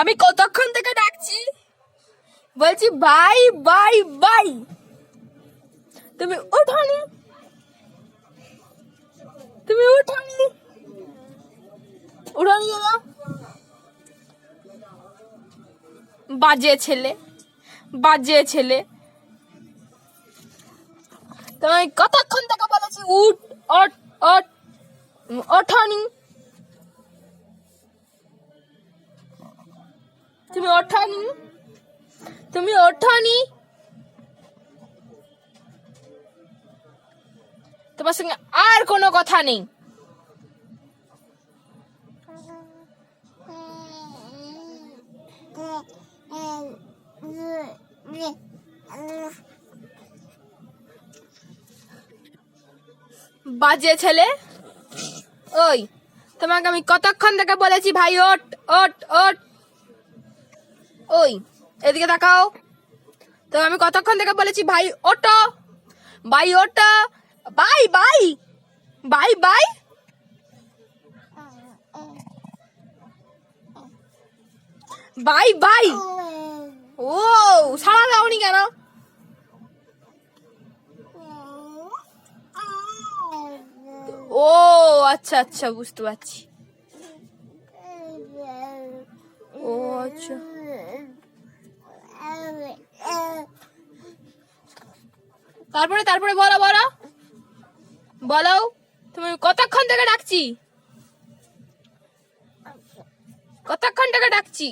আমি কতক্ষণ থেকে ডাকছি, বলছি বাই বাই বাই, তুমি ওঠোনি, তুমি ওঠোনি, উঠোনি দাদা। বাজে ছেলে, বাজে ছেলে। তোমায় কতক্ষণ থেকে বলেছি উঠ, ওঠ, ওঠ, ওঠোনি, তুমি ওঠোনি, তুমি ওঠোনি। তোমার সঙ্গে আর কোনো কথা নেই। বাজে ছেলে। ওই তোমাকে আমি কতক্ষণ থেকে বলেছি ভাই ওঠ, ওঠ, ওঠ। ওই এদিকে তাকাও, তো আমি কতক্ষণ থেকে বলেছি ভাই ওঠো, ভাই ওঠো, বাই বাই বাই বাই। বাই বাই। ও সাড়া দাওনি কেন? ও আচ্ছা আচ্ছা, বুঝতে পারছি। ও আচ্ছা, তারপরে তারপরে বলো বলো বলো, তুমি কতক্ষণ থেকে ডাকছি, কতক্ষণ থেকে ডাকছি।